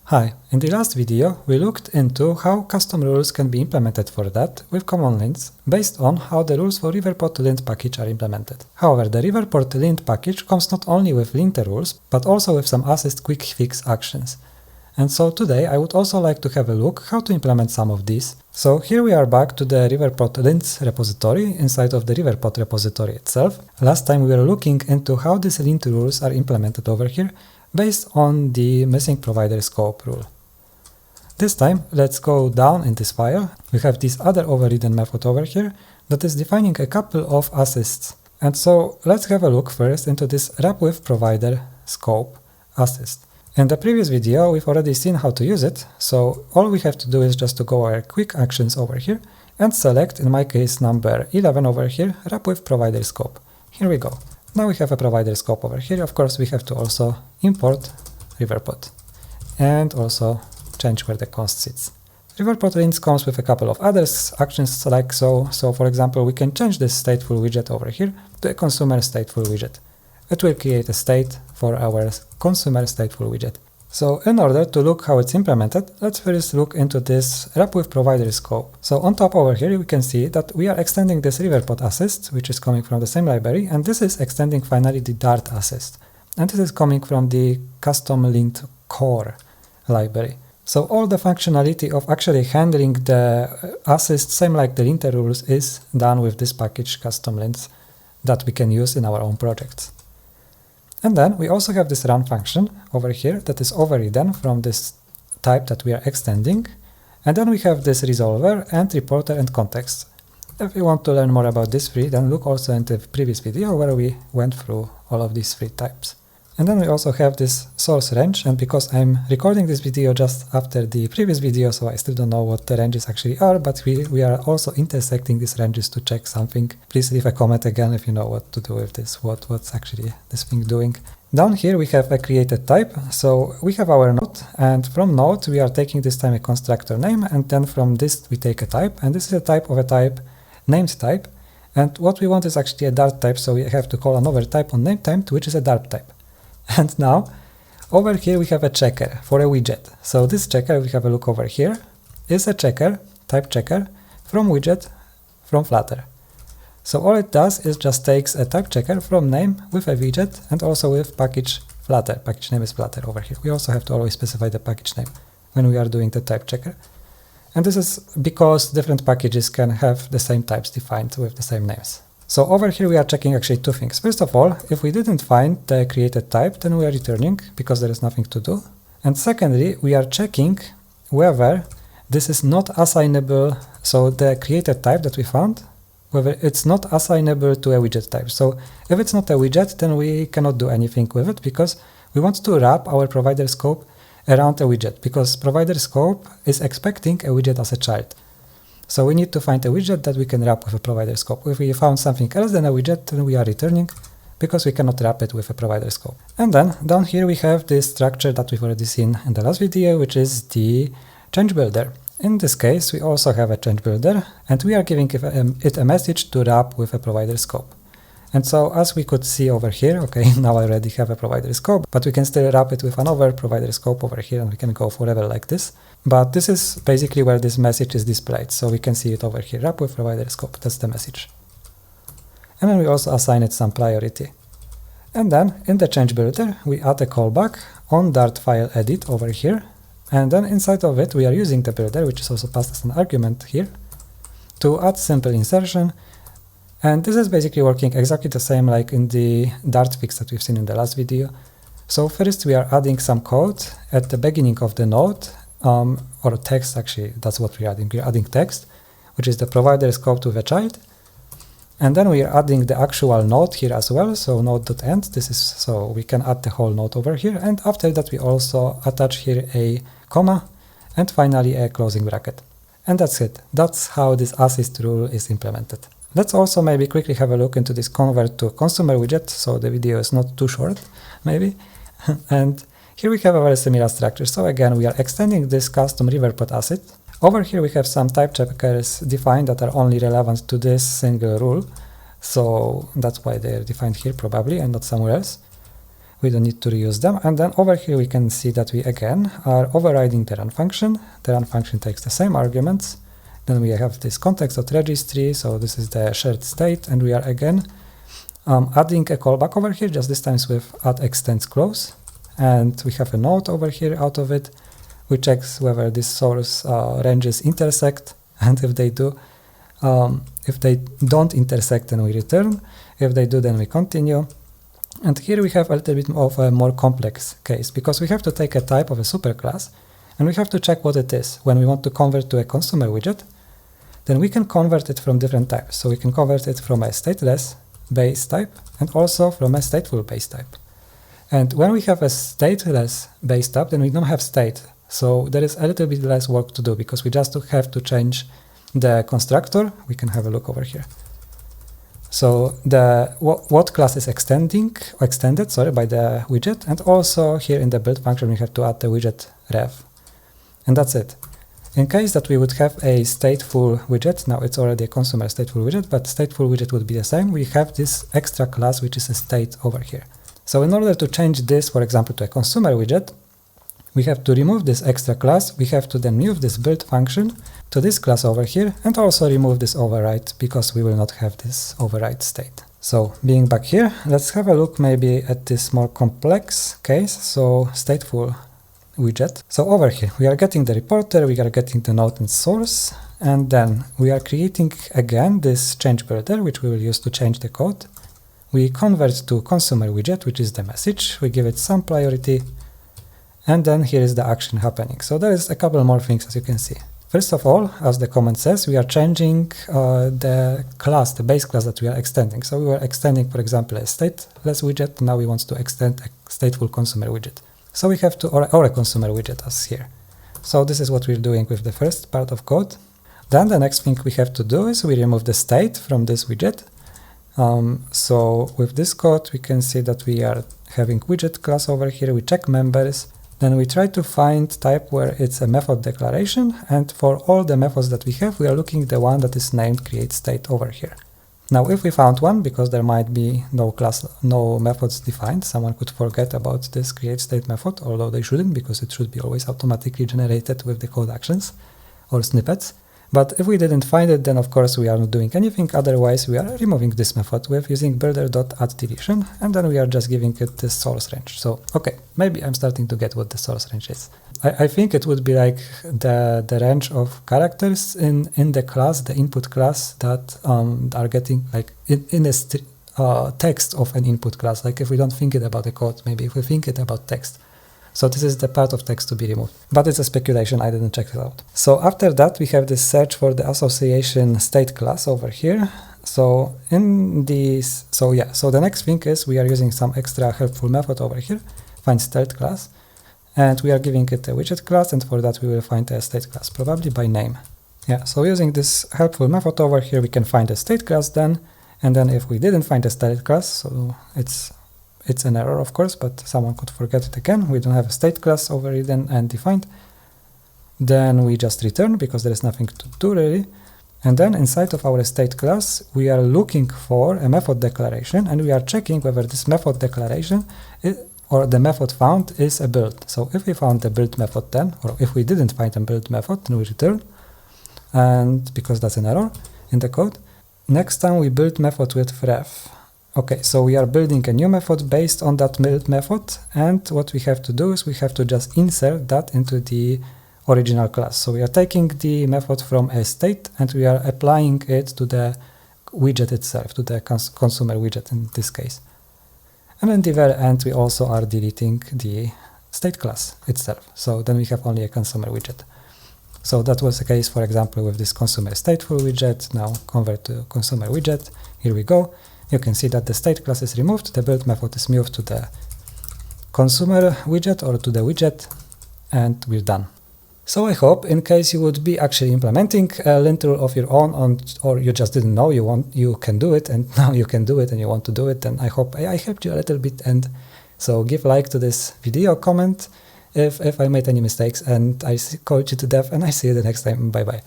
Hi, in the last video we looked into how custom rules can be implemented for that with command lints based on how the rules for riverport lint package are implemented. However, the riverport lint package comes not only with linter rules, but also with some assist quick fix actions. And so today I would also like to have a look how to implement some of these. So here we are back to the riverport lints repository inside of the riverport repository itself. Last time we were looking into how these lint rules are implemented over here based on the missing provider scope rule. This time let's go down in this file. We have this other overridden method over here that is defining a couple of assists. And so let's have a look first into this wrap with provider scope assist. In the previous video we've already seen how to use it, so all we have to do is just to go our quick actions over here and select, in my case number 11 over here, wrap with provider scope. Here we go. Now we have a provider scope over here. Of course we have to also import riverport and also change where the const sits. Riverport lints comes with a couple of other actions like so. So for example we can change this stateful widget over here to a consumer stateful widget. It will create a state for our consumer stateful widget. So in order to look how it's implemented, let's first look into this wrap with provider scope. So on top over here we can see that we are extending this riverport assist, which is coming from the same library, and this is extending finally the Dart assist. And this is coming from the custom lint core library. So all the functionality of actually handling the assist, same like the linter rules, is done with this package custom lints that we can use in our own projects. And then we also have this run function over here that is overridden from this type that we are extending. And then we have this resolver and reporter and context. If you want to learn more about this three, then look also into the previous video where we went through all of these three types. And then we also have this source range, and because I'm recording this video just after the previous video, so I still don't know what the ranges actually are, but we are also intersecting these ranges to check something. Please leave a comment again if you know what to do with this, what's actually this thing doing. Down here we have a created type, so we have our node, and from node we are taking this time a constructor name, and then from this we take a type, and this is a type of a type named type, and what we want is actually a Dart type, so we have to call another type on named type, which is a Dart type. And now, over here we have a checker for a widget. So this checker, we have a look over here, is a checker, type checker, from widget, from Flutter. So all it does is just takes a type checker from name with a widget and also with package Flutter. Package name is Flutter over here. We also have to always specify the package name when we are doing the type checker. And this is because different packages can have the same types defined with the same names. So over here we are checking actually two things. First of all, if we didn't find the created type, then we are returning because there is nothing to do. And secondly, we are checking whether this is not assignable, so the created type that we found, whether it's not assignable to a widget type. So if it's not a widget, then we cannot do anything with it because we want to wrap our provider scope around a widget, because provider scope is expecting a widget as a child. So we need to find a widget that we can wrap with a provider scope. If we found something else than a widget, then we are returning because we cannot wrap it with a provider scope. And then down here we have this structure that we've already seen in the last video, which is the change builder. In this case, we also have a change builder, and we are giving it a message to wrap with a provider scope. And so as we could see over here, okay, now I already have a provider scope, but we can still wrap it with another provider scope over here, and we can go forever like this. But this is basically where this message is displayed, so we can see it over here, wrap with provider scope, that's the message. And then we also assign it some priority. And then in the change builder, we add a callback on Dart file edit over here, and then inside of it we are using the builder, which is also passed as an argument here, to add simple insertion. And this is basically working exactly the same like in the Dart fix that we've seen in the last video. So first we are adding some code at the beginning of the node, or text actually, that's what we're adding. We're adding text, which is the provider scope to the child. And then we are adding the actual node here as well, so node.end, this is so we can add the whole node over here. And after that we also attach here a comma and finally a closing bracket. And that's it. That's how this assist rule is implemented. Let's also maybe quickly have a look into this convert to consumer widget, so the video is not too short, maybe. And here we have a very similar structure. So again, we are extending this custom riverport asset. Over here we have some type checkers defined that are only relevant to this single rule. So that's why they're defined here probably and not somewhere else. We don't need to reuse them. And then over here we can see that we again are overriding the run function. The run function takes the same arguments. Then we have this context.registry, so this is the shared state, and we are again adding a callback over here, just this time with add extends close. And we have a node over here out of it, which checks whether these source ranges intersect, and if they do, if they don't intersect, then we return. If they do, then we continue. And here we have a little bit of a more complex case, because we have to take a type of a superclass, and we have to check what it is. When we want to convert to a consumer widget, then we can convert it from different types. So we can convert it from a stateless base type and also from a stateful base type. And when we have a stateless base type, then we don't have state. So there is a little bit less work to do, because we just have to change the constructor. We can have a look over here. So the what class is extended by the widget, and also here in the build function we have to add the widget ref, and that's it. In case that we would have a stateful widget, now it's already a consumer stateful widget, but stateful widget would be the same. We have this extra class which is a state over here. So in order to change this, for example, to a consumer widget, we have to remove this extra class. We have to then move this build function to this class over here, and also remove this override, because we will not have this override state. So being back here, let's have a look maybe at this more complex case. So stateful widget. So over here we are getting the reporter, we are getting the node and source, and then we are creating again this change builder, which we will use to change the code. We convert to consumer widget, which is the message. We give it some priority, and then here is the action happening. So there is a couple more things, as you can see. First of all, as the comment says, we are changing the class, the base class that we are extending. So we were extending, for example, a stateless widget. Now we want to extend a stateful consumer widget. So we have to, or a consumer widget as here. So this is what we're doing with the first part of code. Then the next thing we have to do is we remove the state from this widget. So with this code, we can see that we are having widget class over here. We check members. Then we try to find type where it's a method declaration, and for all the methods that we have, we are looking at the one that is named create state over here. Now if we found one, because there might be no methods defined, someone could forget about this create state method, although they shouldn't, because it should be always automatically generated with the code actions or snippets. But if we didn't find it, then of course we are not doing anything. Otherwise, we are removing this method with using builder.addDeletion, and then we are just giving it this source range. So, okay, maybe I'm starting to get what the source range is. I think it would be like the range of characters in the class, the input class, that are getting like in a text of an input class. Like if we don't think it about the code, maybe if we think it about text. So this is the part of text to be removed. But it's a speculation, I didn't check it out. So after that, we have this search for the association state class over here. So in this, so the next thing is we are using some extra helpful method over here, find state class, and we are giving it a widget class, and for that we will find a state class, probably by name. Yeah, so using this helpful method over here, we can find a state class then, and then if we didn't find a state class, so it's an error, of course, but someone could forget it again. We don't have a state class overridden and defined. Then we just return, because there is nothing to do really. And then inside of our state class, we are looking for a method declaration, and we are checking whether this method declaration or the method found is a build. So if we found the build method then, or if we didn't find a build method, then we return, and because that's an error in the code. Next time we build method with ref. Okay, so we are building a new method based on that build method, and what we have to do is we have to just insert that into the original class. So we are taking the method from a state and we are applying it to the widget itself, to the consumer widget in this case. And in the very end, we also are deleting the state class itself. So then we have only a consumer widget. So that was the case, for example, with this consumer stateful widget. Now convert to consumer widget. Here we go. You can see that the state class is removed, the build method is moved to the consumer widget or to the widget, and we're done. So I hope, in case you would be actually implementing a linter of your own, or you just didn't know you can do it, and now you can do it and you want to do it, then I hope I helped you a little bit. And so give a like to this video, comment if I made any mistakes, and I coach you to death, and I see you the next time. Bye bye.